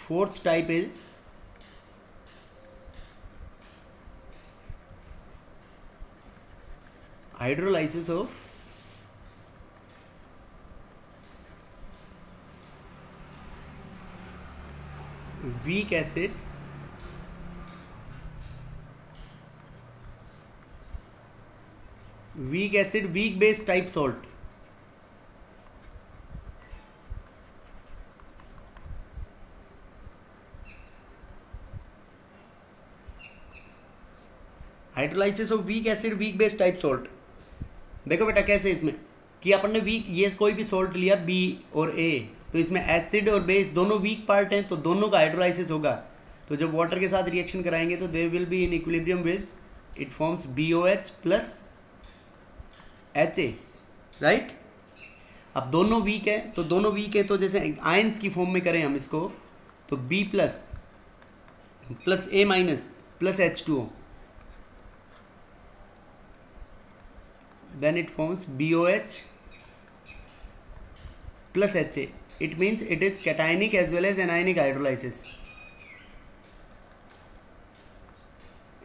Fourth type is hydrolysis of weak acid weak base type salt. Hydrolysis of weak acid weak base type salt. देखो बेटा कैसे इसमें कि अपन ने week ये कोई भी सॉल्ट लिया बी और ए, तो इसमें एसिड और बेस दोनों वीक पार्ट हैं, तो दोनों का हाइड्रोलाइसिस होगा. तो जब वाटर के साथ रिएक्शन कराएंगे तो they will be in equilibrium with it forms BOH plus HA, right. अब दोनों वीक है तो दोनों वीक है, तो जैसे आयंस की फॉर्म में करें हम इसको, तो B plus plus A minus plus H2O, then it forms BOH plus HA. It means it is cationic as well as anionic hydrolysis.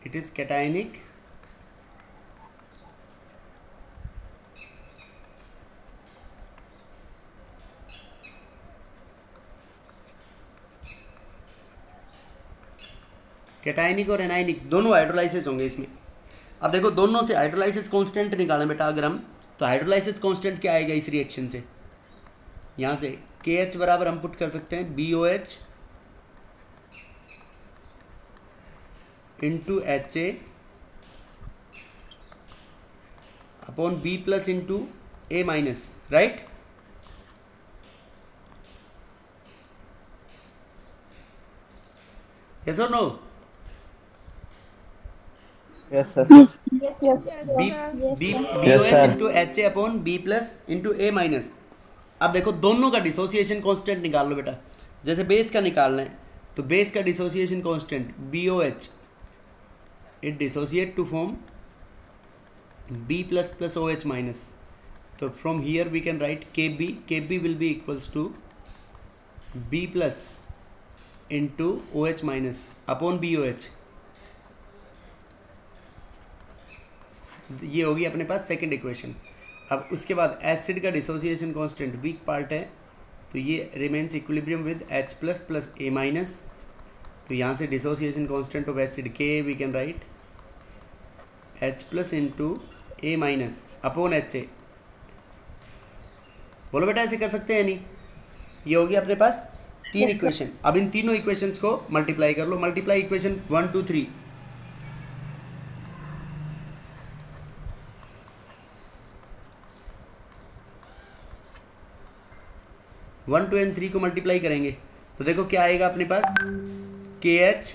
It is cationic और एनाइनिक दोनों हाइड्रोलाइसिस होंगे इसमें. अब देखो दोनों से हाइड्रोलाइसिस कांस्टेंट निकालें बेटा अगर हम, तो हाइड्रोलाइसिस कांस्टेंट क्या आएगा इस रिएक्शन से, यहाँ से KH बराबर हम पुट कर सकते हैं BOH into HA upon B plus into A minus, right. Yes और no? Yes, sir. BOH into HA upon B plus into A minus. अब देखो दोनों का डिसोसिएशन कांस्टेंट निकाल लो बेटा. जैसे बेस का निकालना है तो बेस का dissociation constant BOH it dissociate to form B plus plus OH minus. तो from here we can write KB will be equals to B plus into OH minus upon BOH. ये होगी अपने पास second equation. अब उसके बाद acid का dissociation constant week part है, तो ये remains equilibrium with H plus plus A minus. तो यहाँ से dissociation constant of acid K we can write H plus into A minus upon HA. बोलो बेटा ऐसे कर सकते हैं नहीं? ये होगी अपने पास तीन इक्वेशन. अब इन तीनों इक्वेशंस को मल्टीप्लाई कर लो. Multiply equation 1 2 3. 1 2 एंड 3 को मल्टीप्लाई करेंगे तो देखो क्या आएगा अपने पास, KH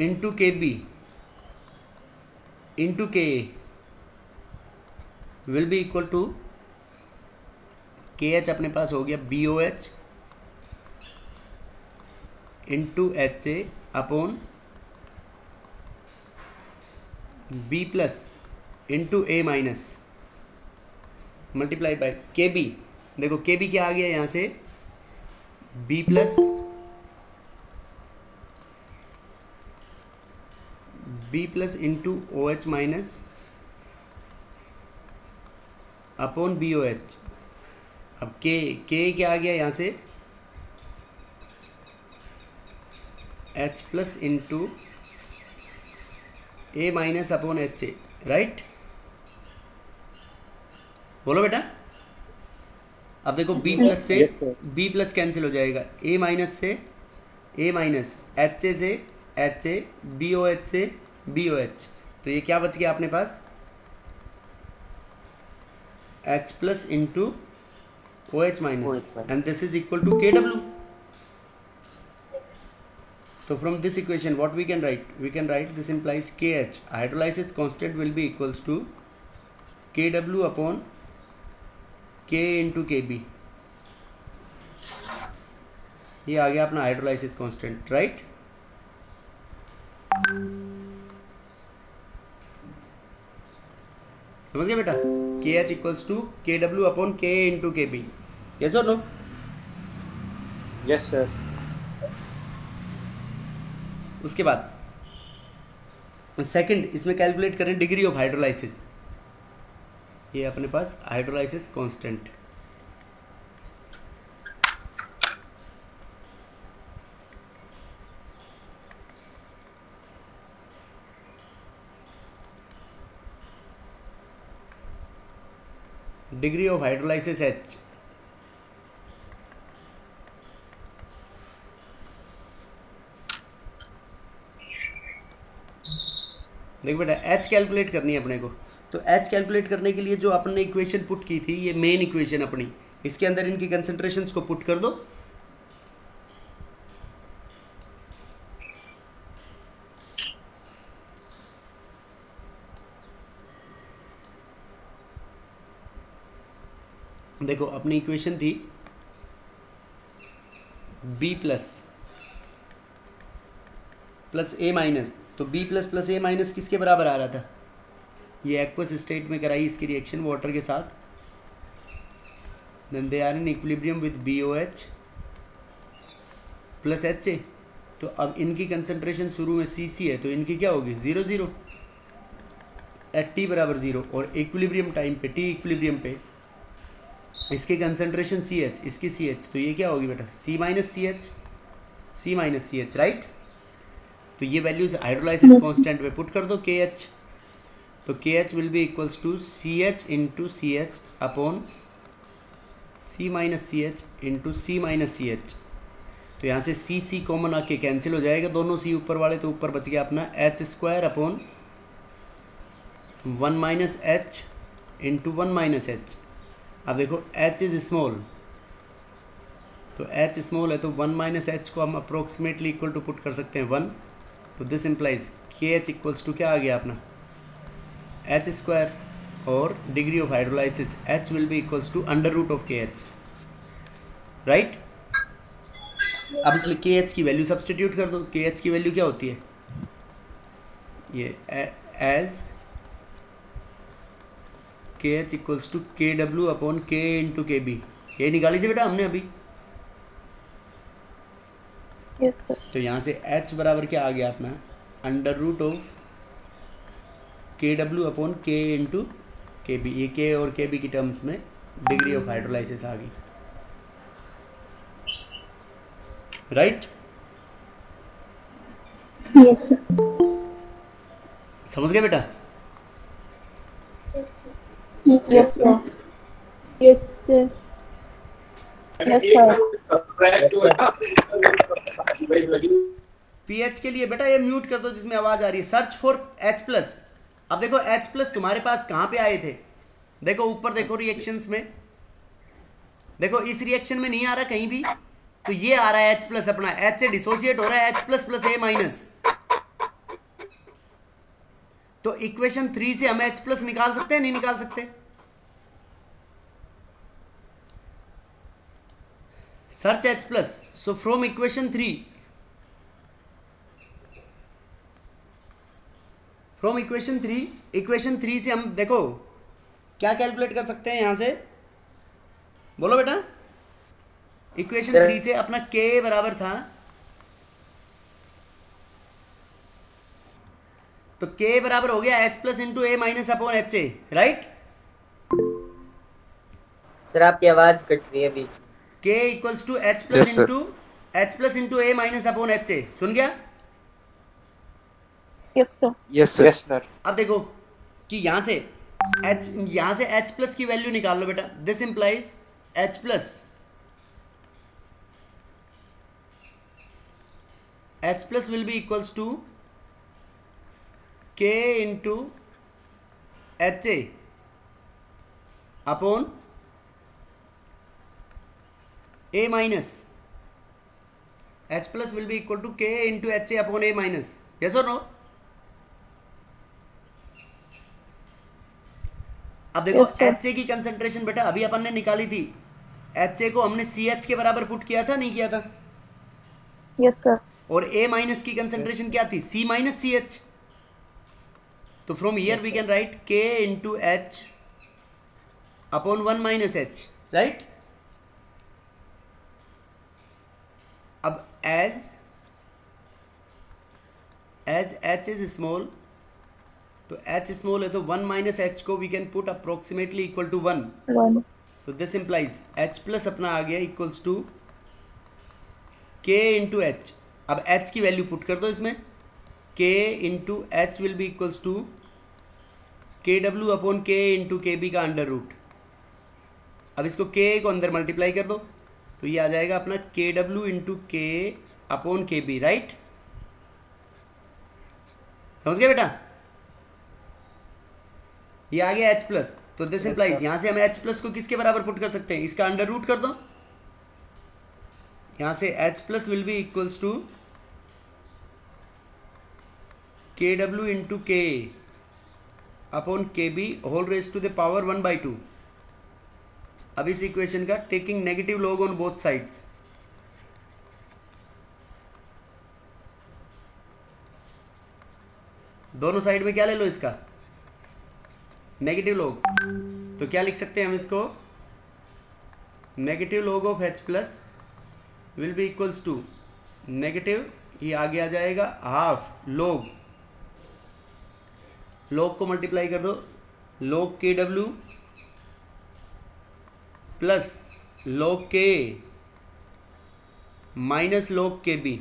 into KB into KA will be equal to KH अपने पास हो गया BOH into HA upon B plus into A minus multiplied by KB. देखो KB क्या आ गया यहाँ से, B plus into OH minus upon BOH. अब K क्या आ गया यहाँ से, H plus into A minus upon HA, right. बोलो बेटा. अब देखो B प्लस से B प्लस कैंसिल हो जाएगा, A माइनस से A माइनस, HA से HA, BOH से BOH. तो ये क्या बच गया अपने पास, H plus into OH minus and this is equal to KW. So from this equation what we can write? We can write this implies KH hydrolysis constant will be equals to KW upon K into KB. ये आ गया अपना hydrolysis constant, right. समझ गए बेटा. KH equals to KW upon K into KB. Yes और no? Yes, sir. उसके बाद सेकंड, इसमें कैलकुलेट करें डिग्री ऑफ हाइड्रोलाइसिस। ये अपने पास hydrolysis constant, degree of hydrolysis H। देखो बेटा H कैलकुलेट करनी है अपने को, तो H कैलकुलेट करने के लिए जो अपन ने इक्वेशन पुट की थी, ये मेन इक्वेशन अपनी, इसके अंदर इनकी कंसंट्रेशंस को पुट कर दो। देखो अपनी इक्वेशन थी B प्लस A माइनस, तो B प्लस A माइनस किसके बराबर आ रहा था? ये एक्वस स्टेट में कराई इसकी रिएक्शन वाटर के साथ, then they are in equilibrium with BOH plus HA। तो अब इनकी कंसंट्रेशन शुरू में CC है, तो इनकी क्या होगी 0 0 एट T बराबर 0, और इक्विलिब्रियम टाइम पे T इक्विलिब्रियम पे इसकी कंसंट्रेशन CH, इसकी CH, तो ये क्या होगी बेटा C माइनस CH, राइट। तो ये वैल्यूज हाइड्रोलाइसिस कांस्टेंट पे पुट कर दो KH, तो KH will be equals to CH into CH upon C minus CH into C minus CH। तो यहाँ से C कॉमन आके कैंसिल हो जाएगा, दोनों C ऊपर वाले, तो ऊपर बच गया अपना H square upon 1 minus H into 1 minus H। अब देखो H इज़ स्मॉल, तो H स्मॉल है, तो 1 माइनस H को हम अप्रोक्सीमेटली इक्वल टू पुट कर सकते हैं 1, तो this implies KH equals to क्या आ गया अपना H स्क्वायर, और degree of hydrolysis H will be equals to under root of KH, right. अब इसमें KH की वैल्यू सब्सटीट्यूट कर दो। KH की वैल्यू क्या होती है? ये as KH equals to KW upon K into KB, ये निकाली थी बेटा हमने अभी। yes, sir. तो यहाँ से H बराबर क्या आ गया अपना under root of KW upon K into KB। ये K और KB की टर्म्स में डिग्री ऑफ हाइड्रोलाइसिस आ गई, राइट। Yes, sir. समझ गए बेटा? Yes, sir. Yes, sir. Yes, sir. PH के लिए बेटा ये म्यूट कर दो जिसमें आवाज आ रही है। Search for H plus. अब देखो H प्लस तुम्हारे पास कहाँ पे आए थे? देखो ऊपर देखो रिएक्शंस में, देखो इस रिएक्शन में नहीं आ रहा कहीं भी, तो ये आ रहा है H प्लस अपना, H से डिसोसिएट हो रहा है H plus plus A minus. तो इक्वेशन 3 से हम H प्लस निकाल सकते हैं, नहीं निकाल सकते? Search H plus, so from equation 3, from equation 3 से हम देखो क्या कैलकुलेट कर सकते हैं यहां से, बोलो बेटा। इक्वेशन 3 से अपना K बराबर था, तो K बराबर हो गया H plus into A minus upon HA, right. Sir आपकी आवाज कट रही है बीच। K equals to H plus into A minus upon HA, सुन गया? Yes, sir. Yes, sir. अब देखो कि यहां से H प्लस की वैल्यू निकाल लो बेटा। This implies H plus will be equals to K into HA upon A minus. H plus will be equal to K into HA upon A minus, yes और नो? अब देखो Yes, sir. HA की concentration बेटा अभी अपन ने निकाली थी, HA को हमने CH के बराबर पुट किया था, नहीं किया था? Yes, sir. और A माइनस की कंसंट्रेशन क्या थी? C minus CH। तो from here we can write K into H upon 1 minus H, right. अब as as h is small, तो एच स्मॉल है तो 1 माइनस एच को we can put approximately equal to 1, 1. तो this implies H plus अपना आ गया equals to K into H. अब एच की वैल्यू पुट कर दो इसमें, K into H will be equals to K W upon K into K B का अंडर रूट। अब इसको के को अंदर मल्टीप्लाई कर दो तो ये आ जाएगा अपना के W into K upon K B, right? समझ गए बेटा? ये आ गया एच प्लस, तो दिस इम्प्लाइज यहां से हम एच प्लस को किसके बराबर पुट कर सकते हैं, इसका अंडर रूट कर दो। यहां से H plus will be equals to K W into K upon K B whole raise to the power 1/2। अब इस इक्वेशन का taking negative log on both sides, दोनों साइड में क्या ले लो इसका नेगेटिव लॉग, तो क्या लिख सकते हैं हम इसको, negative log of H plus will be equals to negative, ये आगे आ जाएगा हाफ लॉग, लॉग को मल्टीप्लाई कर दो, log K W plus log K minus log K B.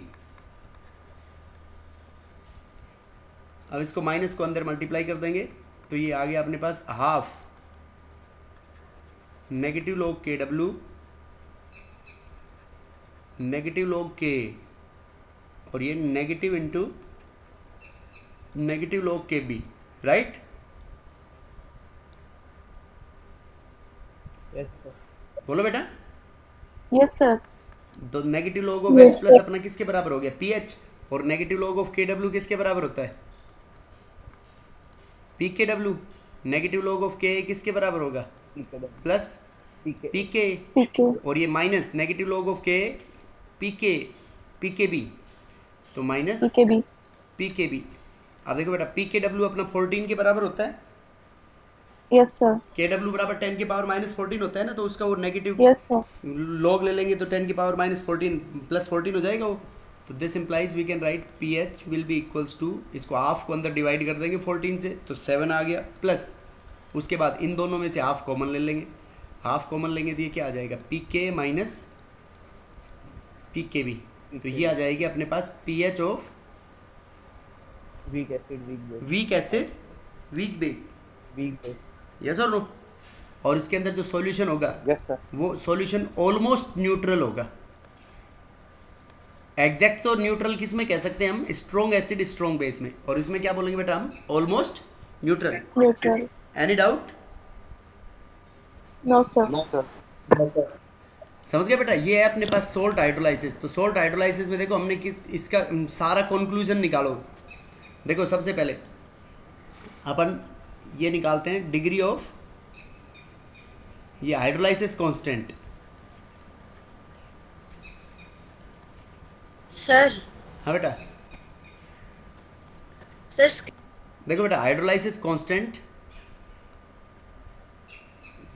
अब इसको माइनस को अंदर मल्टीप्लाई कर देंगे तो ये आ गया अपने पास half negative log K W negative log के, और ये negative into negative log K B, right? Yes sir. बोलो बेटा। Yes, sir. तो negative log of Yes, H plus sir. अपना किसके बराबर हो गया, पी एच, और negative log of K W किसके बराबर होता है, पी के डब्ल्यू। नेगेटिव लॉग ऑफ के किसके बराबर होगा, प्लस पीके. पी के, PK. और ये माइनस नेगेटिव लॉग ऑफ के पी के बी, तो minus PKB. P K B. अब देखो बेटा पी के डब्ल्यू अपना 14 के बराबर होता है, Yes, sir. के डब्ल्यू बराबर 10 की पावर माइनस 14 होता है ना, तो उसका वो नेगेटिव Yes, sir. लॉग ले लेंगे तो 10 की पावर माइनस 14 प्लस 14 हो जाएगा वो, तो this implies we can write pH will be equals to, इसको हाफ को अंदर डिवाइड कर देंगे 14 से तो 7 आ गया, प्लस उसके बाद इन दोनों में से हाफ कॉमन ले लेंगे, हाफ कॉमन लेंगे तो ये क्या आ जाएगा, P K minus p K B, तो ये आ जाएगी अपने पास p H of weak acid weak base. Weak acid weak base, weak base. Yes और नो? और इसके अंदर जो सॉल्यूशन होगा यस सर. वो सॉल्यूशन ऑलमोस्ट न्यूट्रल होगा। एग्जैक्ट तो न्यूट्रल किस में कह सकते हैं हम, स्ट्रॉन्ग एसिड स्ट्रॉन्ग बेस में, और इसमें क्या बोलेंगे बेटा हम, almost neutral. Neutral. Any doubt? No, sir. No sir. समझ गए बेटा? ये है अपने पास सोल्ट हाइड्रोलाइसिस। तो सोल्ट हाइड्रोलाइसिस में देखो हमने किस इसका सारा कंक्लूजन निकालो। देखो सबसे पहले अपन ये निकालते हैं डिग्री ऑफ ये हाइड्रोलाइसिस कांस्टेंट। सर हाँ बेटा सर देखो बेटा hydrolysis constant,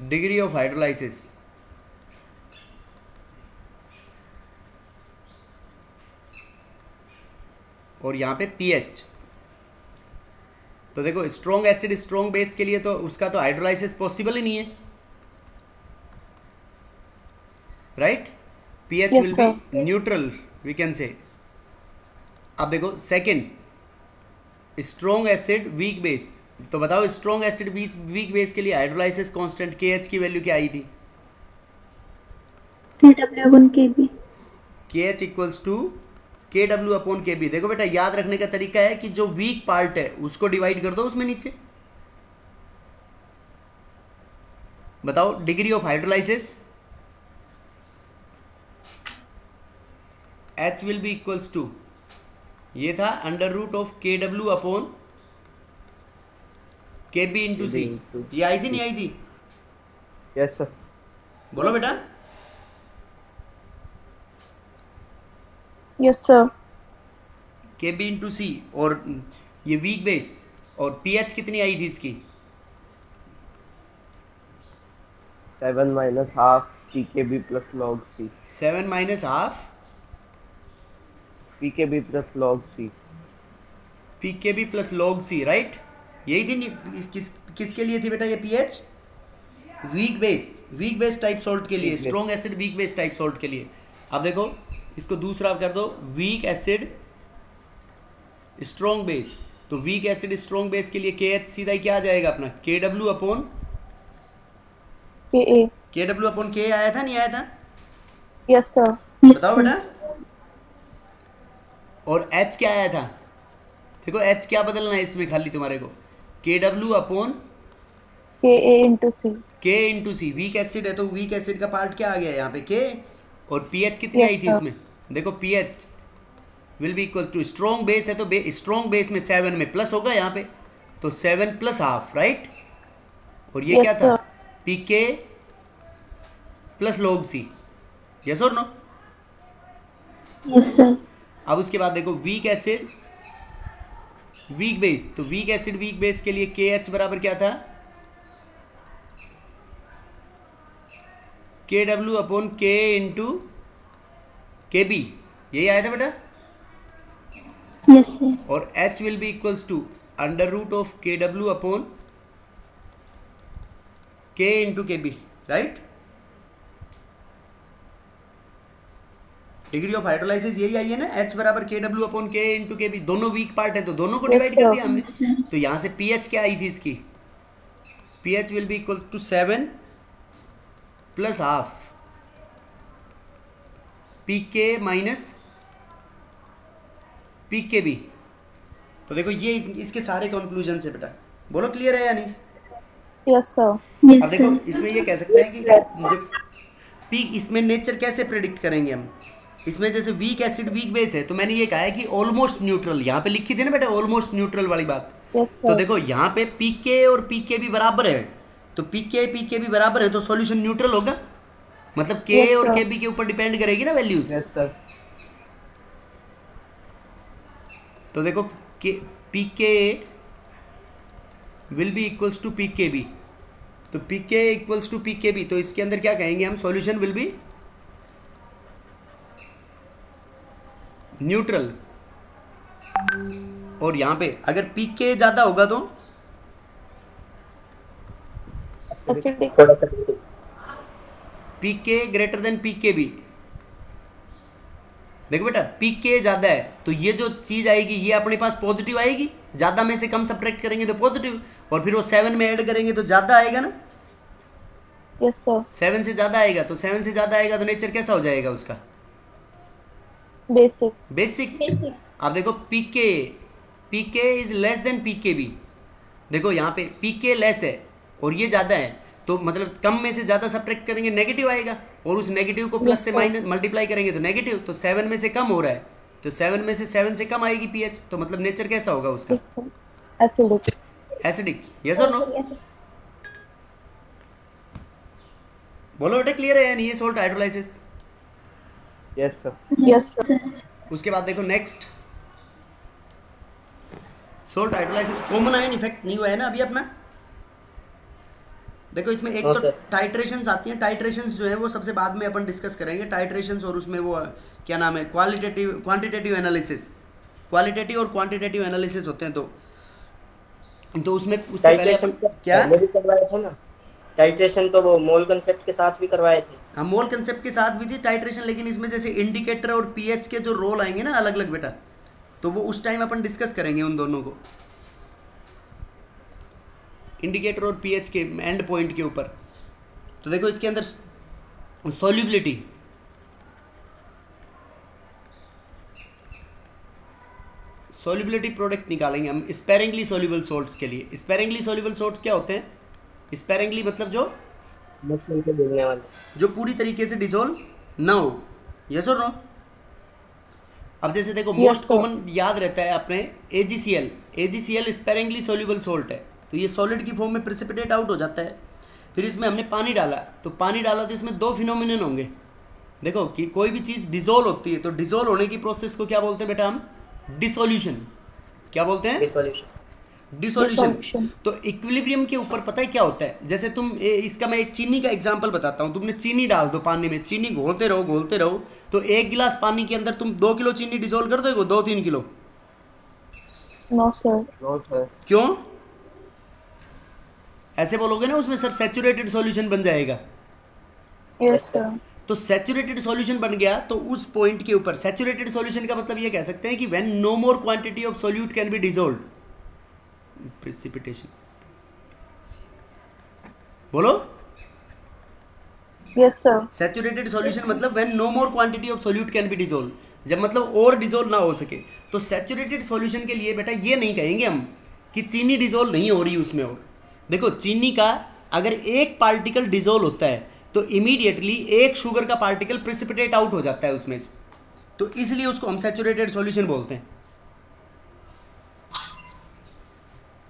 degree of hydrolysis, और यहाँ पे पीएच। तो देखो स्ट्रॉन्ग एसिड स्ट्रॉन्ग बेस के लिए तो उसका तो हाइड्रोलाइसिस पॉसिबल ही नहीं है, right? PH Yes, will sir. Be neutral we can say. अब देखो second strong acid weak base, तो बताओ स्ट्रॉन्ग एसिड वीक बेस के लिए हाइड्रोलाइसिस कांस्टेंट के एच की वैल्यू क्या आई थी? KW1KB. K H equals to K W upon K B. देखो बेटा याद रखने का तरीका है कि जो वीक पार्ट है उसको डिवाइड कर दो उसमें नीचे। बताओ degree of hydrolysis, H will be equals to, ये था under root of K W upon K B into C. ये आई थी नहीं आई थी? Yes sir. बोलो बेटा। Yes, sir. K B into C, और ये वीक बेस, और पी एच कितनी आई थी इसकी? 7 minus half PKB plus log C. 7 minus half PKB plus log C. P K B plus log सी, राइट? यही थी किसके लिए थी बेटा ये pH? Weak base type salt के लिए, strong acid weak base type salt के लिए। अब देखो इसको दूसरा कर दो, वीक एसिड स्ट्रॉन्ग बेस। तो वीक एसिड स्ट्रॉन्ग बेस के लिए के एच सीधा ही क्या आ जाएगा अपना, के डब्ल्यू अपॉन के आया था, नहीं आया था? Yes sir. बताओ बेटा। और एच क्या आया था? देखो एच क्या बदलना है इसमें खाली तुम्हारे को, के डब्ल्यू अपॉन के इंटू सी। वीक एसिड है तो वीक एसिड का पार्ट क्या आ गया यहाँ पे, के। और पीएच कितनी आई थी उसमें, देखो pH will be equal to, strong base है तो स्ट्रॉन्ग बेस में 7 में प्लस होगा यहाँ पे, तो 7 प्लस हाफ, राइट? और ये क्या था, pK plus log C, yes और नो? Yes sir. अब उसके बाद देखो वीक एसिड वीक बेस, तो वीक एसिड वीक बेस के लिए के एच बराबर क्या था, K W upon K into K B, यही आया था बेटा? Yes sir. और h will be equals to under root of K W upon K into K B, right? Degree of hydrolysis यही आई है ना, एच बराबर के W upon K into K B. दोनों वीक पार्ट है तो दोनों को डिवाइड कर दिया हमने। तो यहां से पीएच क्या आई थी इसकी, pH will be equal to 7 plus half p K minus p K B. तो देखो ये इसके सारे कंक्लूजन है बेटा, बोलो क्लियर है या नहीं? Yes sir. अब देखो इसमें ये कह सकते हैं कि मुझे पीक, इसमें नेचर कैसे प्रेडिक्ट करेंगे हम, इसमें जैसे वीक एसिड वीक बेस है तो मैंने ये कहा है कि ऑलमोस्ट न्यूट्रल, यहाँ पे लिखी थी ना बेटा ऑलमोस्ट न्यूट्रल वाली बात। तो देखो यहाँ पे पीके और पीके भी बराबर है, तो पीके भी बराबर है तो सॉल्यूशन न्यूट्रल होगा, मतलब के और के बी के ऊपर डिपेंड करेगी ना वैल्यूज। तो देखो के pK will be equals to pK B, तो pK equals to pK B, तो इसके अंदर क्या कहेंगे हम, सॉल्यूशन विल बी न्यूट्रल। और यहाँ पे अगर पीके ज्यादा होगा तो पीके ग्रेटर देन पीके बी। देखो बेटा पीके ज्यादा है तो ये जो चीज आएगी ये अपने पास पॉजिटिव आएगी, ज्यादा में से कम सब्ट्रैक्ट करेंगे तो पॉजिटिव, और फिर वो 7 में ऐड करेंगे तो ज्यादा आएगा ना। Yes sir. 7 से ज्यादा आएगा तो 7 से ज्यादा आएगा तो नेचर कैसा हो जाएगा उसका, बेसिक। अब देखो pK is less than pK B. देखो यहाँ पे पीके लेस है और ये ज्यादा है, तो मतलब कम में से ज्यादा सब्ट्रैक्ट करेंगे नेगेटिव आएगा, और उस नेगेटिव को प्लस से माइनस मल्टीप्लाई करेंगे तो नेगेटिव, तो 7 में से कम हो रहा है तो 7 में से 7 से कम आएगी पीएच, तो मतलब नेचर कैसा होगा उसका, एसिडिक। यस और नो? बोलो बेटा क्लियर है या नहीं ये salt hydrolysis? Yes sir. Yes sir. उसके बाद देखो next salt hydrolysis, common ion effect नहीं हुआ है ना अभी अपना। देखो इसमें एक तो टाइट्रेशंस आती हैं, टाइट्रेशंस जो है वो सबसे बाद में अपन डिस्कस करेंगे, टाइट्रेशंस, और उसमें वो क्या नाम है, क्वांटिटेटिव एनालिसिस, क्वालिटेटिव और क्वांटिटेटिव एनालिसिस होते हैं। तो उसमें उससे पहले अपन क्या करवाए थे ना टाइट्रेशन, तो वो मोल कंसेप्ट के साथ भी करवाए थे। हाँ मोल कंसेप्ट के साथ भी थी टाइट्रेशन, लेकिन इसमें जैसे इंडिकेटर और पीएच के जो रोल आएंगे ना अलग अलग बेटा, तो वो उस टाइम अपन डिस्कस करेंगे उन दोनों को, इंडिकेटर और पीएच के एंड पॉइंट के ऊपर। तो देखो इसके अंदर सॉल्युबिलिटी प्रोडक्ट निकालेंगे हम स्पेरिंगली सॉल्युबल सॉल्ट्स के लिए। स्पेरिंगली सॉल्युबल सॉल्ट्स क्या होते हैं, स्पेरिंगली मतलब जो पूरी तरीके से डिसॉल्व ना हो। यस और नो? अब जैसे देखो मोस्ट कॉमन याद रहता है अपने AgCl स्पेरिंगली सॉल्युबल सॉल्ट है, तो ये सॉलिड की फॉर्म में प्रेसिपिटेट आउट हो जाता है। फिर इसमें हमने पानी डाला तो इसमें दो फिनोमिनन होंगे। देखो कि कोई भी चीज़ डिसॉल्व होती है तो डिसॉल्व होने की प्रोसेस को क्या बोलते हैं बेटा हम, डिसोल्यूशन। क्या बोलते हैं? डिसोल्यूशन। तो इक्विलिब्रियम के ऊपर पता है क्या होता है, जैसे तुम इसका मैं एक चीनी का एग्जांपल बताता हूँ। तुमने चीनी डाल दो पानी में, चीनी घोलते रहो तो 1 गिलास पानी के अंदर तुम 2 किलो चीनी डिसॉल्व कर दोगे, 2-3 kilo. No, sir. No sir. क्यों? ऐसे बोलोगे ना उसमें सर सैचुरेटेड सॉल्यूशन बन जाएगा। Yes, Yes, sir. sir. तो सैचुरेटेड सॉल्यूशन बन गया तो उस पॉइंट के ऊपर सैचुरेटेड सॉल्यूशन का मतलब ये कह सकते हैं कि when no more quantity of solute can be dissolved, precipitation. बोलो। Yes, sir. सैचुरेटेड सॉल्यूशन मतलब when no more quantity of solute can be dissolve, जब मतलब और डिसॉल्व ना हो सके। तो सैचुरेटेड सॉल्यूशन के लिए बेटा ये नहीं कहेंगे हम कि चीनी डिसॉल्व नहीं हो रही उसमें। और देखो चीनी का अगर एक पार्टिकल डिसॉल्व होता है तो इमीडिएटली एक शुगर का पार्टिकल प्रेसिपिटेट आउट हो जाता है उसमें से, तो इसलिए उसको हम सैचुरेटेड सॉल्यूशन बोलते हैं।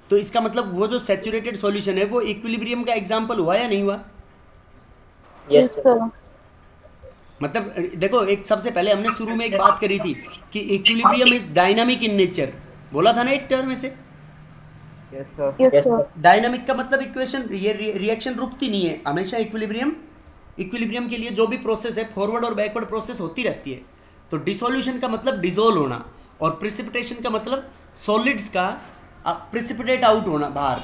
तो इसका मतलब वो जो सैचुरेटेड सॉल्यूशन है वो इक्विलिब्रियम का एग्जांपल हुआ या नहीं हुआ? Yes, sir. मतलब देखो एक सबसे पहले हमने शुरू में एक बात करी थी कि equilibrium is dynamic in nature, बोला था ना एक टर्म से। Yes sir. Yes, Yes, sir. sir. Dynamic का मतलब इक्वेशन ये रिएक्शन रुकती नहीं है हमेशा। इक्विलिब्रियम के लिए जो भी प्रोसेस है फॉरवर्ड और बैकवर्ड प्रोसेस होती रहती है। तो डिसोल्यूशन का मतलब डिसोल्व होना और प्रिसिपिटेशन का मतलब सॉलिड्स का प्रिसिपिटेट आउट होना बाहर।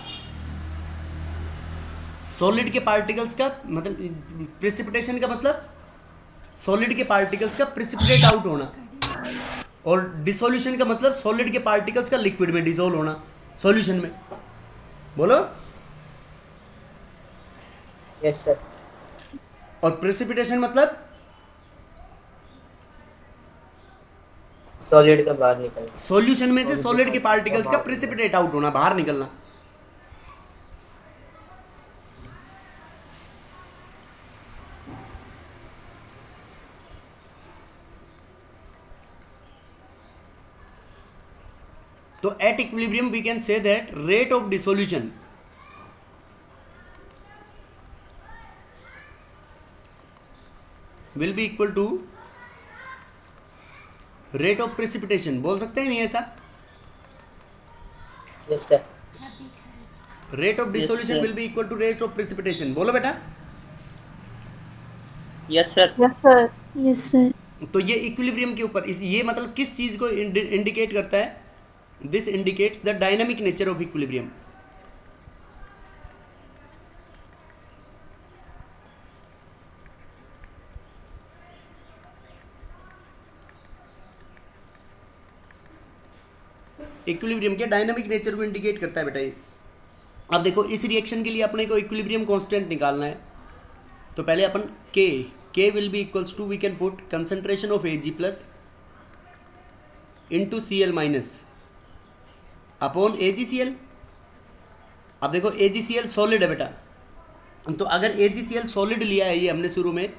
सॉलिड के पार्टिकल्स का मतलब प्रिसिपिटेशन का मतलब सॉलिड के पार्टिकल्स का प्रिसिपिटेट आउट होना, और डिसोल्यूशन का मतलब सॉलिड के पार्टिकल्स का लिक्विड में डिसोल्व होना सॉल्यूशन में। बोलो। Yes, sir. और प्रेसिपिटेशन मतलब Solid का बाहर निकलना। सॉल्यूशन में से सॉलिड के पार्टिकल्स का प्रेसिपिटेट आउट होना, बाहर निकलना। तो at equilibrium we can say that rate of dissolution will be equal to rate of precipitation. बोल सकते हैं नहीं ऐसा? Yes, sir. Rate of dissolution sir. Will be equal to rate of precipitation. बोलो बेटा। Yes, sir. Yes, sir. Yes, sir. तो ये equilibrium के ऊपर ये मतलब किस चीज को इंडिकेट करता है? This indicates the dynamic nature of equilibrium. Equilibrium के डायनामिक नेचर को इंडिकेट करता है बेटा ये। अब देखो इस रिएक्शन के लिए अपने को इक्विलिब्रियम कांस्टेंट निकालना है। तो पहले अपन K will be equals to we can put concentration of Ag plus into Cl minus upon AgCl। अब देखो AgCl सॉलिड है बेटा, तो अगर AgCl सॉलिड लिया है ये हमने शुरू में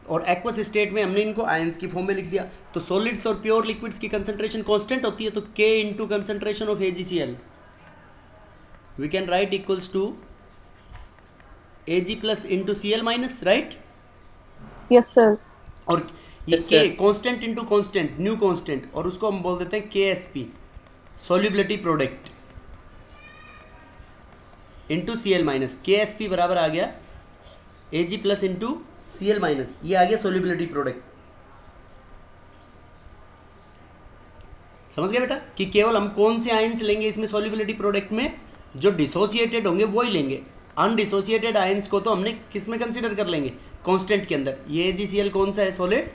और एक्वस स्टेट में हमने इनको आयंस की फॉर्म में लिख दिया, तो सॉलिड्स और प्योर लिक्विड्स की कंसंट्रेशन कांस्टेंट होती है। तो K into concentration of AgCl we can write equals to Ag plus into Cl minus, right? Yes, sir. और ये Yes, K sir. Constant into constant new constant, और उसको हम बोल देते हैं KSP solubility product into Cl minus. KSP बराबर आ गया Ag plus into Cl minus, ये आ गया सॉल्युबिलिटी प्रोडक्ट। समझ गए बेटा कि केवल हम कौन से आयंस लेंगे इसमें सॉल्युबिलिटी प्रोडक्ट में? जो डिसोसिएटेड होंगे वो ही लेंगे। अनडिसोसिएटेड आयंस को तो हमने किस में कंसीडर कर लेंगे? कांस्टेंट के अंदर। ये AgCl कौन सा है? Solid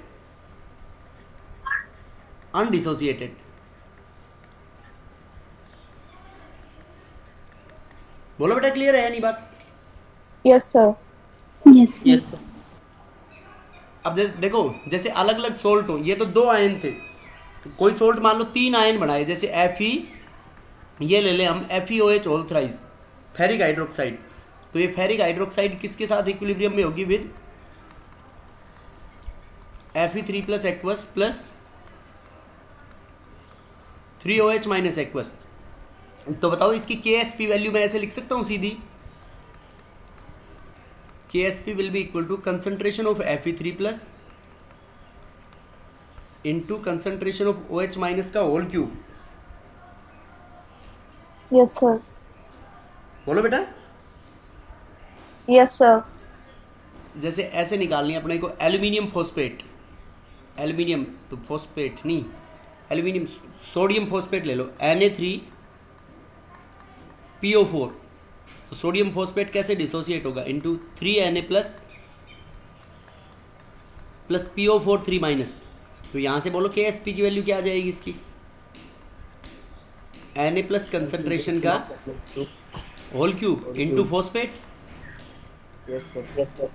undissociated. बोलो बेटा, क्लियर है या नहीं बात? Yes, sir. Yes, sir. Yes, sir. अब देखो जैसे अलग अलग सोल्ट हो, ये तो दो आयन थे, कोई सोल्ट मान लो 3 आयन बनाए, जैसे Fe, ये ले लें हम FeOH whole thrice ferric hydroxide. तो ये फेरिक हाइड्रोक्साइड किसके साथ इक्विलिब्रियम में होगी? With Fe3 plus aqueous plus 3OH minus aqueous. तो बताओ इसकी KSP वैल्यू मैं ऐसे लिख सकता हूँ सीधी, KSP will be equal to concentration of Fe3 plus into concentration of OH minus का होल क्यूब। Yes, sir. बोलो बेटा। Yes, sir. जैसे ऐसे निकालनी है अपने को एल्यूमिनियम फॉस्फेट, एल्यूमिनियम तो फॉस्फेट नहीं, एल्यूमिनियम सोडियम फॉस्फेट ले लो Na3PO4, तो सोडियम फॉस्फेट कैसे डिसोसिएट होगा इनटू 3Na प्लस PO4 3-, तो यहाँ से बोलो KSP की वैल्यू क्या आ जाएगी इसकी, Na प्लस कंसंट्रेशन का whole cube into phosphate. Yes sir.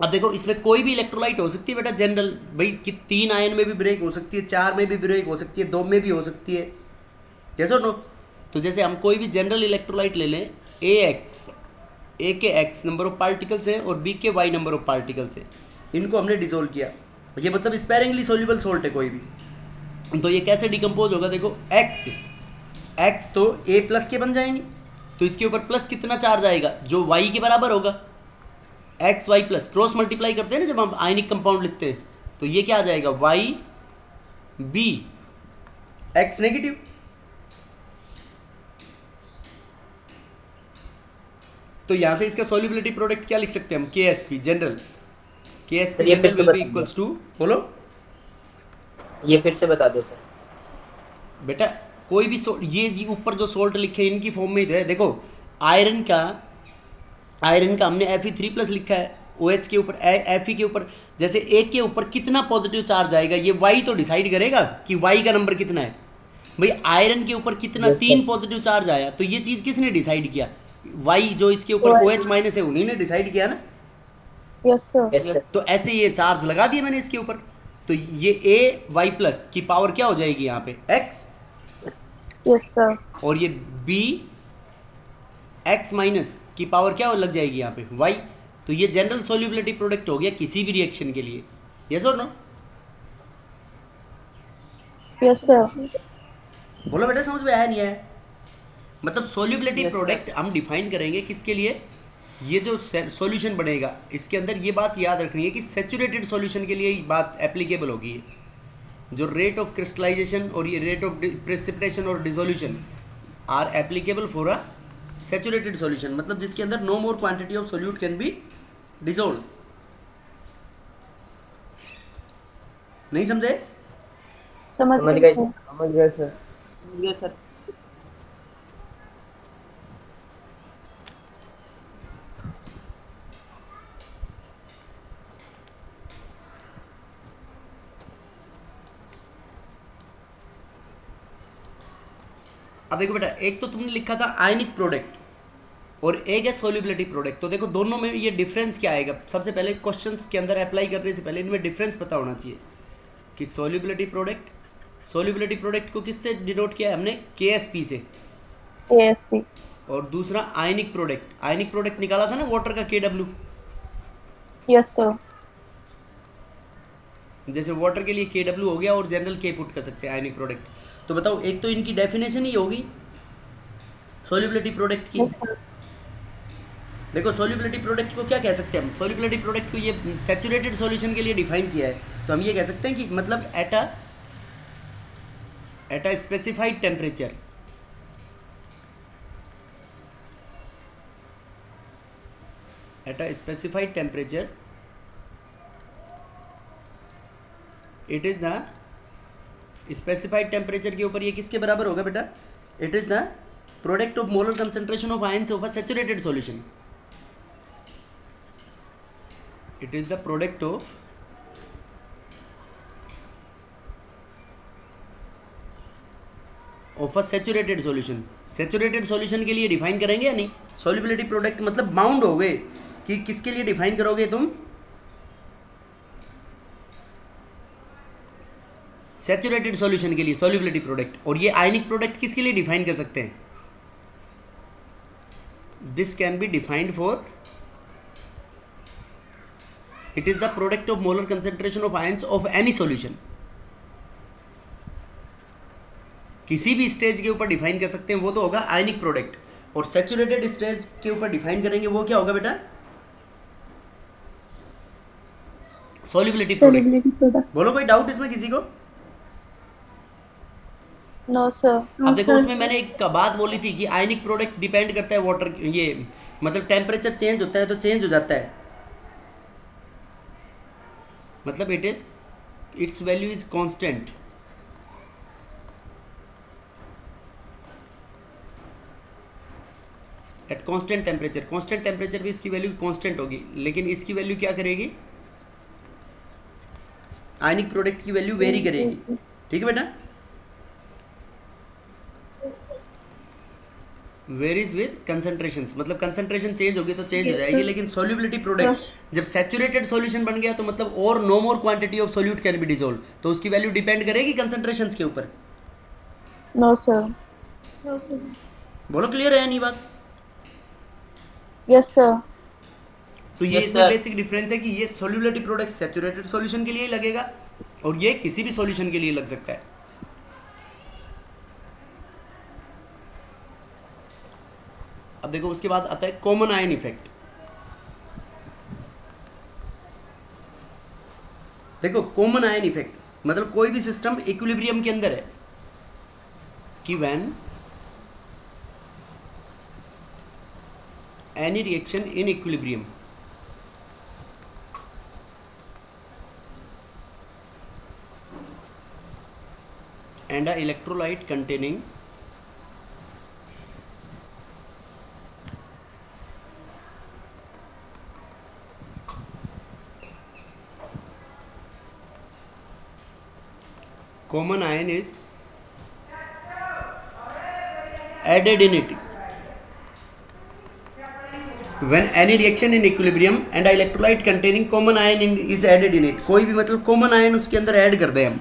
अब देखो इसमें कोई भी इलेक्ट्रोलाइट हो सकती है बेटा जनरल, भाई कि 3 आयन में भी ब्रेक हो सकती है, 4 में भी ब्रेक हो सकती है, 2 में भी हो सकती है, यस और नो। तो जैसे हम कोई भी जनरल इलेक्ट्रोलाइट ले लें, ए के एक्स नंबर ऑफ पार्टिकल्स है और बी के वाई नंबर ऑफ पार्टिकल्स है, इनको हमने डिसोल्व किया, ये मतलब स्पेरिंगली सोल्यूबल सोल्ट है कोई भी, तो ये कैसे डिकम्पोज होगा, देखो एक्स तो ए प्लस के बन जाएंगे, तो इसके ऊपर प्लस कितना चार्ज आएगा जो वाई के बराबर होगा, X Y plus, cross multiply करते हैं ना जब हम आयनिक कंपाउंड लिखते हैं, तो ये क्या आ जाएगा वाई बी एक्स नेगेटिव। तो यहां से इसका सॉल्युबिलिटी प्रोडक्ट क्या लिख सकते हैं हम, KSP जनरल, KSP सर, ये फिर general will be equals to, बोलो ये फिर से बता दो सर। बेटा कोई भी ये जी ऊपर जो सोल्ट लिखे हैं इनकी फॉर्म में ही तो है। देखो आयरन का हमने Fe3+ लिखा है, OH के ऊपर Fe के ऊपर, जैसे एक के ऊपर कितना पॉजिटिव चार्ज आएगा ये वाई तो डिसाइड करेगा कि वाई का नंबर कितना है। भाई आयरन के ऊपर कितना 3 पॉजिटिव चार्ज आया, तो ये चीज़ किसने डिसाइड किया, वाई जो इसके ऊपर OH- है उन्हीं ने डिसाइड किया ना। Yes sir. Yes sir. तो ऐसे ये चार्ज लगा दिए मैंने इसके ऊपर, तो ये AY+ की पावर क्या हो जाएगी यहाँ पे X, यस सर। और ये BX- की पावर क्या लग जाएगी यहाँ पे Y। तो ये जनरल सोल्यूबिलिटी प्रोडक्ट हो गया किसी भी रिएक्शन के लिए, यस और नो। Yes sir. बोलो बेटा समझ में आया नहीं आया। मतलब सोल्यूबिलिटी प्रोडक्ट हम डिफाइन करेंगे किसके लिए, ये जो सॉल्यूशन बनेगा इसके अंदर ये बात याद रखनी है कि सैचुरेटेड सॉल्यूशन के लिए बात एप्लीकेबल होगी, जो रेट ऑफ क्रिस्टलाइजेशन और ये रेट ऑफ प्रेसिपिटेशन और dissolution are applicable for a saturated solution, मतलब जिसके अंदर no more quantity of solute can be dissolve. नहीं समझे? समझ समझ गए गए सर। सर। समझ गए सर। ये सर। अब देखो बेटा एक तो तुमने लिखा था आयनिक प्रोडक्ट और एक है सोल्यूबिलिटी प्रोडक्ट, तो देखो दोनों में ये डिफरेंस क्या आएगा। सबसे पहले क्वेश्चंस के अंदर अप्लाई करने से पहले इनमें डिफरेंस पता होना चाहिए कि सोल्यूबिलिटी प्रोडक्ट को किससे डिनोट किया है हमने, KSP से, KSP। और दूसरा आयनिक प्रोडक्ट निकाला था ना वाटर का KW। Yes sir. जैसे वाटर के लिए KW हो गया और जनरल K पुट कर सकते हैं आयनिक प्रोडक्ट। तो बताओ एक तो इनकी डेफिनेशन ही होगी सोल्यूबिलिटी प्रोडक्ट की। देखो सोल्यूबिलिटी प्रोडक्ट को क्या कह सकते हैं हम, सोल्यूबिलिटी प्रोडक्ट को ये सैचुरेटेड सॉल्यूशन के लिए डिफाइन किया है, तो हम ये कह सकते हैं कि मतलब at a specified temperature, it is the specified temperature के ऊपर ये किसके बराबर होगा बेटा, it is the product of molar concentration of ions of a saturated solution. It is the product of a saturated solution. Saturated solution के लिए define करेंगे या नहीं, सॉल्युबिलिटी प्रोडक्ट मतलब बाउंड हो गए कि किसके लिए डिफाइन करोगे तुम, सैचुरेटेड सॉल्यूशन के लिए सॉल्युबिलिटी प्रोडक्ट। और ये आयनिक प्रोडक्ट किसके लिए डिफाइन कर सकते हैं, this can be defined for, it is the product of molar concentration of ions of any solution. किसी भी स्टेज के ऊपर डिफाइन कर सकते हैं, वो तो होगा आयनिक प्रोडक्ट। और सैचुरेटेड स्टेज के ऊपर डिफाइन करेंगे वो क्या होगा बेटा, सॉल्युबिलिटी प्रोडक्ट। बोलो कोई डाउट इसमें किसी को? No sir. अब देखो उसमें मैंने एक बात बोली थी कि आयनिक प्रोडक्ट डिपेंड करता है वाटर, ये मतलब टेम्परेचर चेंज होता है तो चेंज हो जाता है, मतलब it's value is constant at constant temperature भी इसकी वैल्यू कांस्टेंट होगी, लेकिन इसकी वैल्यू क्या करेगी, आयनिक प्रोडक्ट की वैल्यू वेरी करेगी। ठीक है बेटा, वेरीज विद कंसंट्रेशंस, मतलब कंसंट्रेशन चेंज होगी तो चेंज हो जाएगी, लेकिन सोल्यूबिलिटी प्रोडक्ट जब सैचुरेटेड सॉल्यूशन बन गया तो मतलब और no more quantity of solute can be dissolve, तो उसकी वैल्यू डिपेंड करेगी कंसंट्रेशंस के ऊपर। No sir. बोलो क्लियर है या नहीं बात? Yes sir. तो ये Yes, इसमें sir. बेसिक डिफरेंस है कि ये सोल्यूबिलिटी प्रोडक्ट सैचुरेटेड सॉल्यूशन के लिए लगेगा और ये किसी भी सॉल्यूशन के लिए लग सकता है। अब देखो उसके बाद आता है कॉमन आयन इफेक्ट। देखो कॉमन आयन इफेक्ट मतलब कोई भी सिस्टम इक्विलिब्रियम के अंदर है कि when any reaction in equilibrium and a electrolyte containing common ion is added in it. When any reaction in equilibrium and a electrolyte containing common ion is added in it, कोई भी मतलब common ion उसके अंदर add कर दें हम,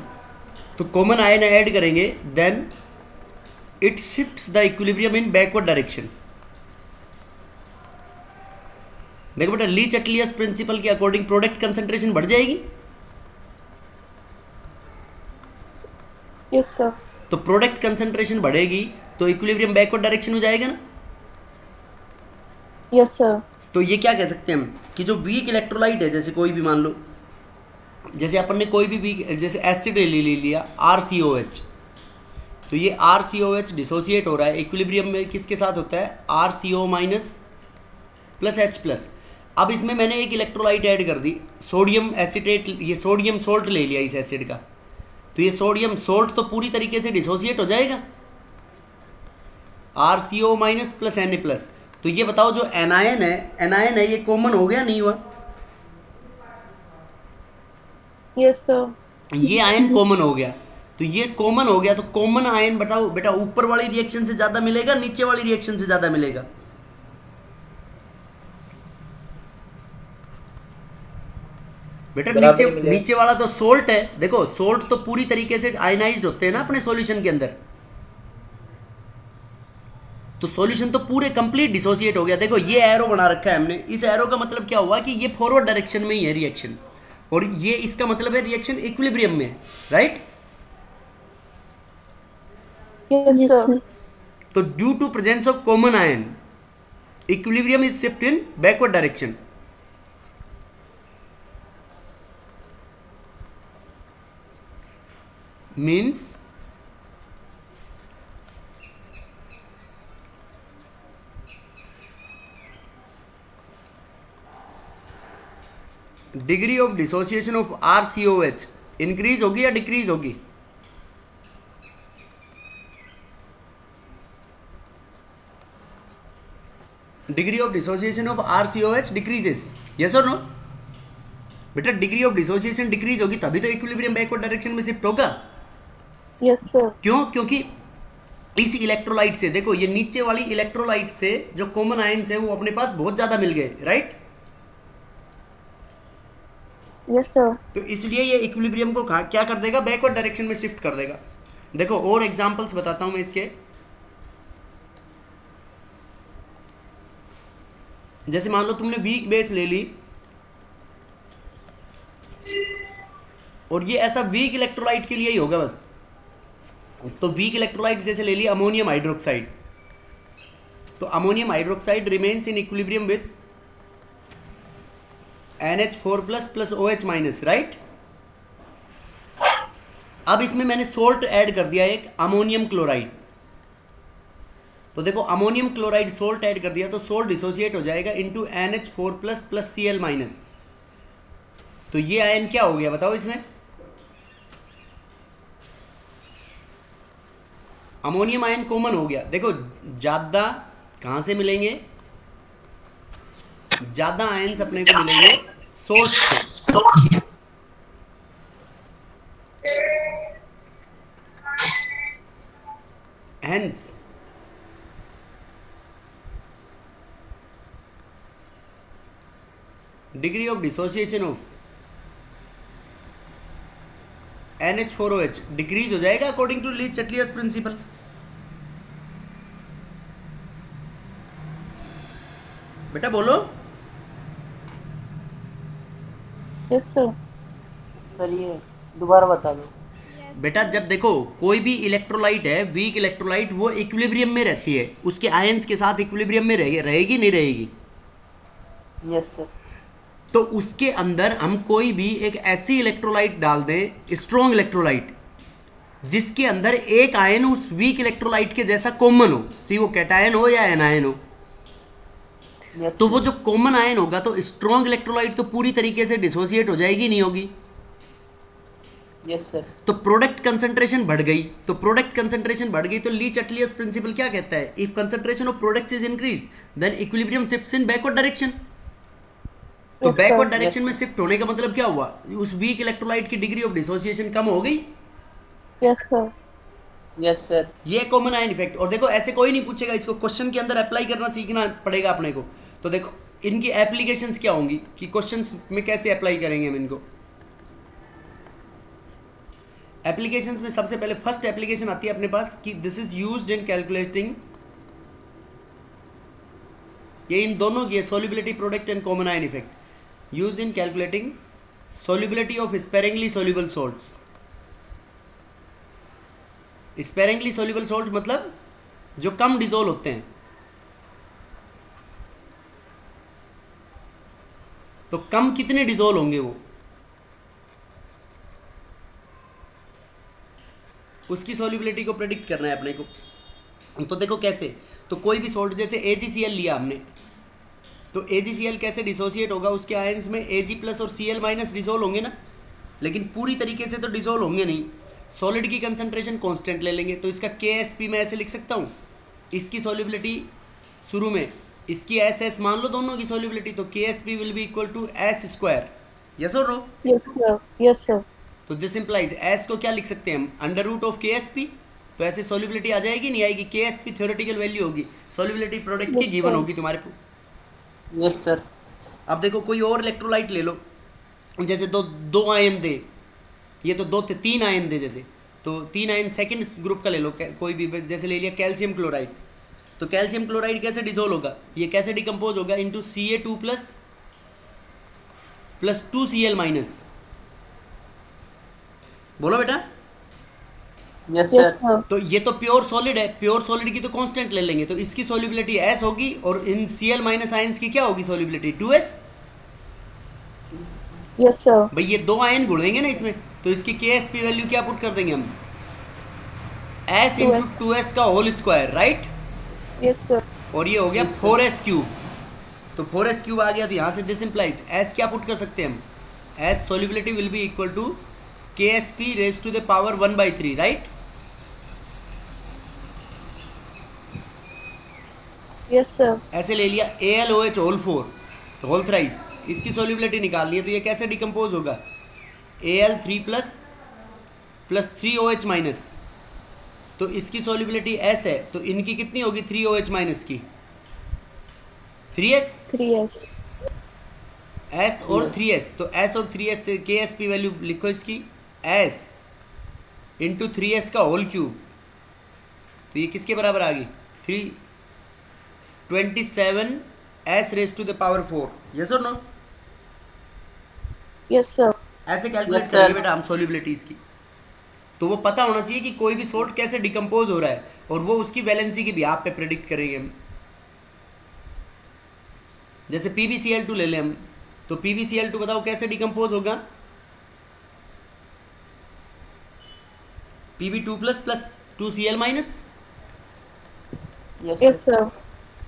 तो common ion add करेंगे then it shifts the equilibrium in backward direction. देखो बेटा, ली चटलियस प्रिंसिपल के अकॉर्डिंग प्रोडक्ट कंसंट्रेशन बढ़ जाएगी। Yes sir. तो प्रोडक्ट कंसंट्रेशन बढ़ेगी तो इक्विलिब्रियम बैकवर्ड डायरेक्शन में जाएगा ना। Yes sir. तो ये क्या कह सकते हैं हम कि जो वीक इलेक्ट्रोलाइट है, जैसे कोई भी मान लो, जैसे अपन ने कोई भी वीक जैसे एसिड ले लिया RCOH, तो ये RCOH डिसोसिएट हो रहा है इक्विलिब्रियम में किसके साथ होता है, RCO minus plus H plus. अब इसमें मैंने एक इलेक्ट्रोलाइट ऐड कर दी सोडियम एसिटेट, ये सोडियम सोल्ट ले लिया इस एसिड का, तो ये सोडियम सोल्ट तो पूरी tariके से डिसोसिएट हो जाएगा RCO minus plus Na plus. तो ये बताओ जो एनायन है ये कॉमन हो गया नहीं हुआ? Yes sir. ये आयन कॉमन हो गया, तो ये कॉमन हो गया, तो कॉमन आयन बताओ बेटा ऊपर वाली रिएक्शन से ज्यादा मिलेगा नीचे वाली रिएक्शन से ज्यादा मिलेगा? बेटा नीचे वाला तो सोल्ट है। देखो सोल्ट तो पूरी तरीके से आयनाइज्ड होते हैं ना अपने सॉल्यूशन के अंदर, तो सॉल्यूशन तो पूरे कंप्लीट डिसोसिएट हो गया। देखो ये एरो बना रखा है हमने, इस एरो का मतलब क्या हुआ कि ये फॉरवर्ड डायरेक्शन में ही है रिएक्शन, और ये इसका मतलब है रिएक्शन इक्विलिब्रियम में है, राइट? Yes sir. तो due to presence of common ion equilibrium is shift in backward direction. Means degree of dissociation of RCOH increase होगी या डिक्रीज होगी? Degree of dissociation of RCOH decreases, yes और no? बेटा degree of dissociation decrease होगी तभी तो equilibrium backward direction में shift होगा। Yes sir. क्यों? क्योंकि इस इलेक्ट्रोलाइट से, देखो ये नीचे वाली इलेक्ट्रोलाइट से जो कॉमन आयंस है वो अपने पास बहुत ज्यादा मिल गए, राइट? Yes sir. तो इसलिए ये इक्विलिब्रियम को क्या कर देगा, बैकवर्ड डायरेक्शन में शिफ्ट कर देगा। देखो और एग्जांपल्स बताता हूं मैं इसके, जैसे मान लो तुमने वीक बेस ले ली और ये ऐसा वीक इलेक्ट्रोलाइट के लिए ही होगा बस। तो वीक इलेक्ट्रोलाइट जैसे ले लिया अमोनियम हाइड्रोक्साइड, तो ammonium hydroxide remains in equilibrium with NH4 plus OH minus, right? अब इसमें मैंने सोल्ट ऐड कर दिया एक अमोनियम क्लोराइड, तो देखो अमोनियम क्लोराइड सोल्ट ऐड कर दिया तो सोल्ट डिसोसिएट हो जाएगा into NH4 plus Cl minus. तो ये आयन क्या हो गया बताओ इसमें? अमोनियम आयन कॉमन हो गया। देखो ज्यादा कहां से मिलेंगे, ज़्यादा आयंस अपने को मिलेंगे सोल्ट से। Hence degree of dissociation of NH4OH decrease हो जाएगा according to Lee Chatelier principal. बेटा बोलो। Yes sir. सर ये दोबारा बता दो। बेटा जब देखो कोई भी इलेक्ट्रोलाइट है, वीक इलेक्ट्रोलाइट, वो इक्विलिब्रियम में रहती है, उसके आयंस के साथ इक्विलिब्रियम में रहेगी नहीं रहेगी? Yes sir. तो उसके अंदर हम कोई भी एक ऐसी इलेक्ट्रोलाइट डाल दें, स्ट्रॉन्ग इलेक्ट्रोलाइट, जिसके अंदर एक आयन उस वीक इलेक्ट्रोलाइट के जैसा कॉमन हो, चाहे वो कैटायन हो या एनायन हो। यस तो वो जो कॉमन आयन होगा तो स्ट्रॉन्ग इलेक्ट्रोलाइट तो पूरी तरीके से डिसोसिएट हो जाएगी, नहीं होगी? Yes sir. तो प्रोडक्ट कंसंट्रेशन बढ़ गई, तो प्रोडक्ट कंसंट्रेशन बढ़ गई तो ली चटलियस प्रिंसिपल क्या कहता है? If concentration of products is increase then equilibrium shifts in backward direction. तो Yes, sir. बैकवर्ड डायरेक्शन में शिफ्ट होने का मतलब क्या हुआ? उस वीक इलेक्ट्रोलाइट की डिग्री ऑफ डिसोसिएशन कम हो गई। Yes sir. Yes sir. ये कॉमन आयन इफेक्ट। और देखो ऐसे कोई नहीं पूछेगा, इसको क्वेश्चन के अंदर अप्लाई करना सीखना पड़ेगा अपने को। तो देखो इनकी एप्लीकेशंस क्या होंगी कि क्वेश्चंस में कैसे अप्लाई करेंगे हम इनको। एप्लीकेशंस में सबसे पहले फर्स्ट एप्लीकेशन आती है अपने पास कि this is used in calculating, ये इन दोनों की solubility product and common ion effect, used in calculating solubility of sparingly soluble salts. Sparingly soluble salt मतलब जो कम डिसोल्व होते हैं। तो कम कितने डिसोल्व होंगे वो, उसकी सॉल्युबिलिटी को प्रेडिक्ट करना है अपने को। तो देखो कैसे, तो कोई भी सॉल्ट जैसे AgCl लिया हमने, तो AgCl कैसे डिसोसिएट होगा? उसके आयंस में Ag प्लस और Cl माइनस डिसोल्व होंगे ना, लेकिन पूरी तरीके से तो डिसोल्व होंगे नहीं। सॉलिड की कंसंट्रेशन कांस्टेंट ले लेंगे, तो इसका KSP मैं ऐसे लिख सकता हूँ, इसकी सॉल्युबिलिटी शुरू में इसकी SS मान लो दोनों की सॉल्युबिलिटी, तो KSP will be equal to S square. Yes और no? Yes sir. Yes sir. तो दिस इंप्लाइज S को क्या लिख सकते हैं हम? Under root of KSP। तो ऐसे सॉल्युबिलिटी आ जाएगी नहीं आएगी? KSP थ्योरेटिकल वैल्यू होगी, सॉल्युबिलिटी प्रोडक्ट की गिवन होगी तुम्हारे को। Yes sir. अब देखो कोई और इलेक्ट्रोलाइट ले लो, जैसे दो आयन दे, ये तो 2 थे, 3 आयन दे जैसे, तो 3 आयन सेकंड ग्रुप का ले लो, कोई भी, जैसे ले लिया कैल्शियम क्लोराइड। तो कैल्शियम क्लोराइड कैसे डिसोल्व होगा? ये कैसे डिकम्पोज होगा? Into Ca2 plus 2Cl minus. बोलो बेटा। Yes yes sir. सर। तो ये तो प्योर सॉलिड है, प्योर सॉलिड की तो कांस्टेंट ले लेंगे, तो इसकी सॉल्युबिलिटी S होगी, और इन Cl माइनस आयंस की क्या होगी सॉल्युबिलिटी? 2S। Yes sir. भाई ये 2 आयन गुणेंगे ना इसमें, तो इसकी KSP वैल्यू क्या पुट कर देंगे हम? S इंटू 2S का whole square, right? Yes sir. और ये हो गया 4S क्यूब। तो 4S क्यूब आ गया, तो यहाँ से दिस इंप्लाइज S क्या पुट कर सकते हैं हम? S solubility will be equal to KSP raise to the power 1/3, right? Yes sir. ऐसे ले लिया AlOH होल 4 होल थ्राइस, इसकी सॉल्युबिलिटी निकालनी है, तो ये कैसे डिकम्पोज होगा? Al3 प्लस 3OH माइनस, तो इसकी सॉल्युबिलिटी S है, तो इनकी कितनी होगी 3OH माइनस की? 3S। 3S। S और 3S, तो S और 3S से KSP वैल्यू लिखो इसकी, S इंटू 3S का होल क्यूब, तो ये किसके बराबर आ गई? 327S raise to the power 4। Yes और नो? Yes sir. ऐसे कैलकुलेट Yes, करेंगे sir. बेटा हम सॉल्युबिलिटीज की। तो वो पता होना चाहिए कि कोई भी सॉल्ट कैसे डिकम्पोज हो रहा है, और वो उसकी वैलेंसी के बिहाफ पे प्रेडिक्ट करेंगे हम। जैसे PbCl2 ले लें हम, तो PbCl2 बताओ कैसे डिकम्पोज होगा? Pb2 plus 2Cl minus. Yes yes sir. Sir.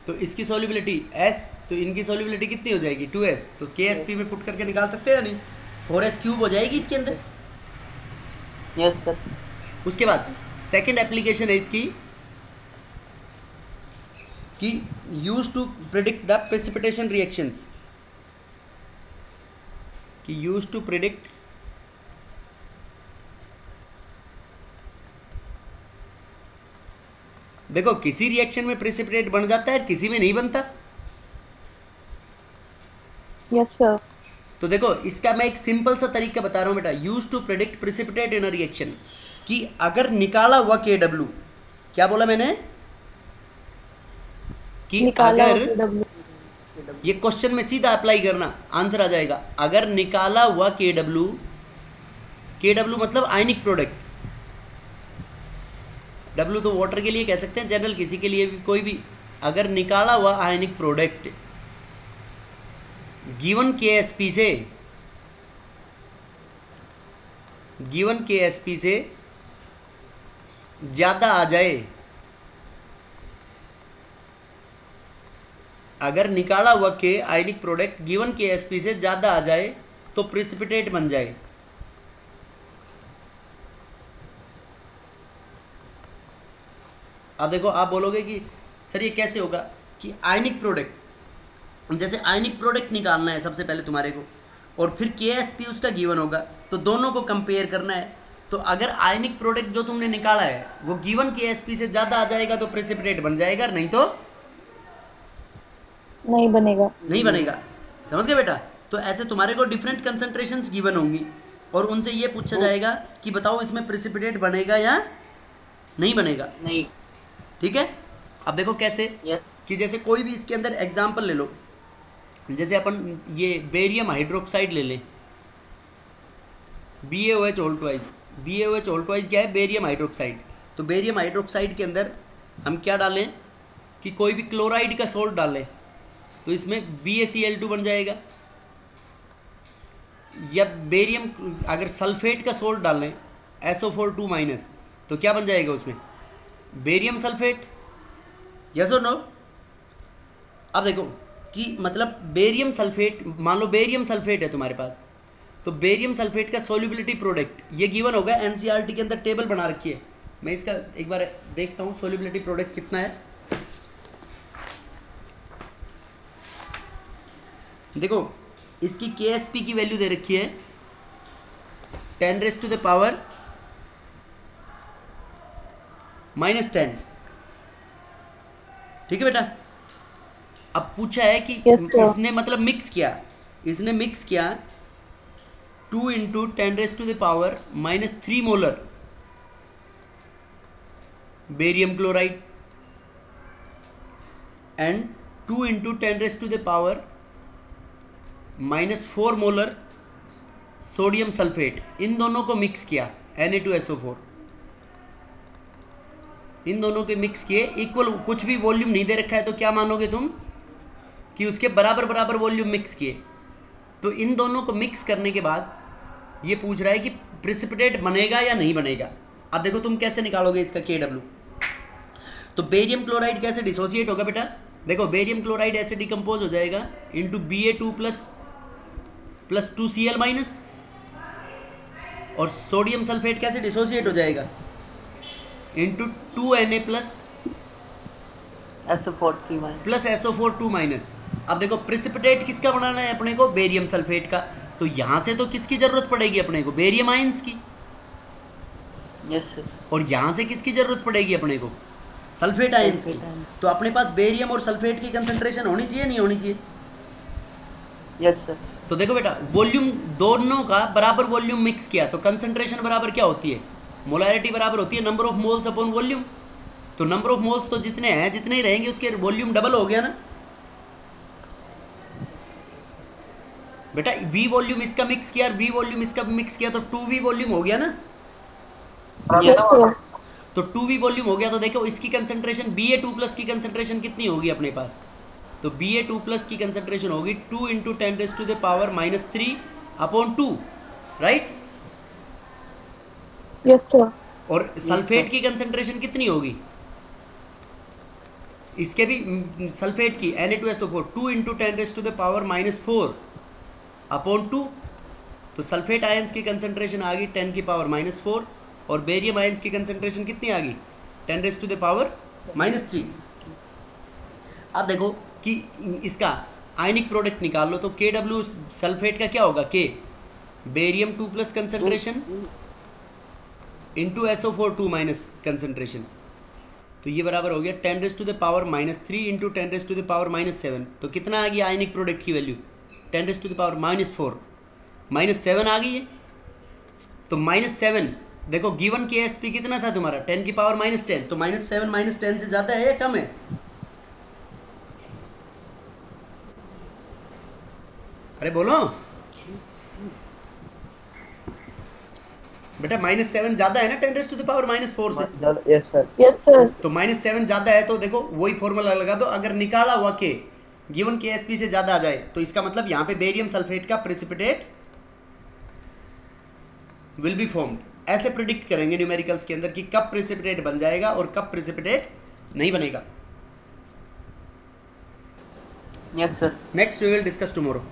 तो इसकी सॉल्युबिलिटी S, तो इनकी सॉल्युबिलिटी कितनी हो जाएगी? 2S। तो KSP में पुट करके निकाल सकते हैं नहीं? 4S क्यूब हो जाएगी इसके अंदर। Yes sir. उसके बाद सेकंड एप्लीकेशन है इसकी कि use to predict the precipitation reactions. कि यूज टू प्रिडिक्ट देखो किसी रिएक्शन में प्रेसिपिटेट बन जाता है, किसी में नहीं बनता। Yes, sir. तो देखो इसका मैं एक सिंपल सा तरीका बता रहा हूँ बेटा, use to predict precipitate in a reaction, कि अगर निकाला हुआ KW, क्या बोला मैंने कि निकाला अगर हुआ KW. ये क्वेश्चन में सीधा अप्लाई करना, आंसर आ जाएगा। अगर निकाला हुआ KW मतलब आयनिक प्रोडक्ट, W तो वाटर के लिए कह सकते हैं, जनरल किसी के लिए भी, कोई भी, अगर निकाला हुआ आयनिक प्रोडक्ट गिवन KSP से ज़्यादा आ जाए, अगर निकाला हुआ K ionic product given KSP से ज़्यादा आ जाए तो प्रेसिपिटेट बन जाए। अब देखो आप बोलोगे कि सर ये कैसे होगा, कि आयनिक प्रोडक्ट, जैसे आयनिक प्रोडक्ट निकालना है सबसे पहले तुम्हारे को, और फिर KSP उसका गिवन होगा, तो दोनों को कंपेयर करना है। तो अगर आयनिक प्रोडक्ट जो तुमने निकाला है वो गिवन KSP से ज़्यादा आ जाएगा तो प्रेसिपिटेट बन जाएगा, नहीं तो नहीं बनेगा. नहीं बनेगा। समझ गए बेटा? तो ऐसे तुम्हारे को डिफरेंट कंसंट्रेशंस गिवन होंगी और उनसे ये पूछा जाएगा कि बताओ इसमें प्रेसिपिटेट बनेगा या नहीं बनेगा। नहीं। ठीक है, अब देखो कैसे, यस। कि जैसे कोई भी इसके अंदर एग्जाम्पल ले लो, जैसे अपन ये बेरियम हाइड्रोक्साइड ले लें, BaOH all twice, BaOH all twice क्या है, बेरियम हाइड्रोक्साइड। तो बेरियम हाइड्रोक्साइड के अंदर हम क्या डालें कि कोई भी क्लोराइड का सोल्ट डालें तो इसमें BaCl2 बन जाएगा, या बेरियम अगर सल्फेट का सोल्ट डालें SO4 2- तो क्या बन जाएगा उसमें, बेरियम सल्फेट। यस और नो? अब देखो कि मतलब बेरियम सल्फेट, मान लो बेरियम सल्फेट है तुम्हारे पास, तो बेरियम सल्फेट का सोल्युबिलिटी प्रोडक्ट ये गिवन होगा, NCERT के अंदर टेबल बना रखी है, मैं इसका एक बार देखता हूँ सोल्युबिलिटी प्रोडक्ट कितना है। देखो इसकी KSP की वैल्यू दे रखी है 10⁻⁻⁻⁻10। ठीक है बेटा? अब पूछा है कि Yes, sir. इसने मतलब मिक्स किया, इसने मिक्स किया 2 × 10⁻³ molar barium chloride and 2 × 10⁻⁻⁴ molar sodium sulphate, इन दोनों को मिक्स किया Na2SO4, इन दोनों के मिक्स किए इक्वल, कुछ भी वॉल्यूम नहीं दे रखा है तो क्या मानोगे तुम कि उसके बराबर बराबर वॉल्यूम मिक्स किए। तो इन दोनों को मिक्स करने के बाद ये पूछ रहा है कि प्रेसिपिटेट बनेगा या नहीं बनेगा। अब देखो तुम कैसे निकालोगे इसका KW। तो बेरियम क्लोराइड कैसे डिसोसिएट होगा बेटा, देखो बेरियम क्लोराइड ऐसे डिकम्पोज हो जाएगा इंटू Ba2 प्लस 2Cl-, और सोडियम सल्फेट कैसे डिसोसिएट हो जाएगा इंटू 2Na प्लस SO4 2-। अब देखो प्रेसिपिटेट किसका बनाना है अपने को, बेरियम सल्फेट का, तो यहाँ से तो किसकी ज़रूरत पड़ेगी अपने को, बेरियम आयंस की। Yes sir. और यहाँ से किसकी ज़रूरत पड़ेगी अपने को, सल्फेट आयंस की। तो अपने पास बेरियम और सल्फेट की कंसंट्रेशन होनी चाहिए, नहीं होनी चाहिए? Yes sir. तो देखो बेटा वॉल्यूम दोनों का बराबर वॉल्यूम मिक्स किया तो कंसंट्रेशन बराबर क्या होती है, मोलैरिटी बराबर होती है number of moles upon volume. तो नंबर ऑफ मोल्स तो जितने हैं जितने ही रहेंगे उसके वॉल्यूम डबल हो गया ना बेटा। V वॉल्यूम इसका मिक्स किया और V वॉल्यूम इसका मिक्स किया तो 2V वॉल्यूम हो गया ना। Yes, sir. तो 2V वॉल्यूम हो गया तो देखो इसकी कंसंट्रेशन Ba2+ की कंसंट्रेशन कितनी होगी अपने पास, तो Ba2+ की कंसंट्रेशन होगी 2 × 10⁻³ राइट। Yes, sir. और सल्फेट की कंसंट्रेशन कितनी होगी, इसके भी सल्फेट की Na2SO4 2 × 10⁻⁴/2। तो सल्फेट आयंस की कंसंट्रेशन आ गई 10⁻⁻⁴ और बेरियम आयंस की कंसंट्रेशन कितनी आ गई 10⁻⁻3। अब देखो कि इसका आयनिक प्रोडक्ट निकाल लो तो KW सल्फेट का क्या होगा, K barium 2 plus concentration into SO4 2 minus concentration, तो ये बराबर हो गया 10⁻³ इंटू 10⁻⁻7। तो कितना आ गया आयनिक प्रोडक्ट की वैल्यू? 10⁻⁻4 -7 आ गई है। तो -7 देखो गिवन KSP कितना था तुम्हारा 10⁻⁻10, तो -7 -10 से ज़्यादा है या कम है? अरे बोलो बेटा, -7 ज़्यादा है ना 10⁻⁻4 से? Yes sir. Yes sir. तो -7 ज़्यादा है, तो देखो वही फॉर्मूला लगा दो। अगर निकाला हुआ के गिवन KSP से ज़्यादा आ जाए तो इसका मतलब यहाँ पे बेरियम सल्फेट का प्रेसिपिटेट विल बी फॉर्म्ड। ऐसे प्रिडिक्ट करेंगे न्यूमेरिकल्स के अंदर कि कब प्रेसिपिटेट बन जाएगा और कब प्रेसिपिटेट नहीं बनेगा। Yes sir. Next we will discuss tomorrow.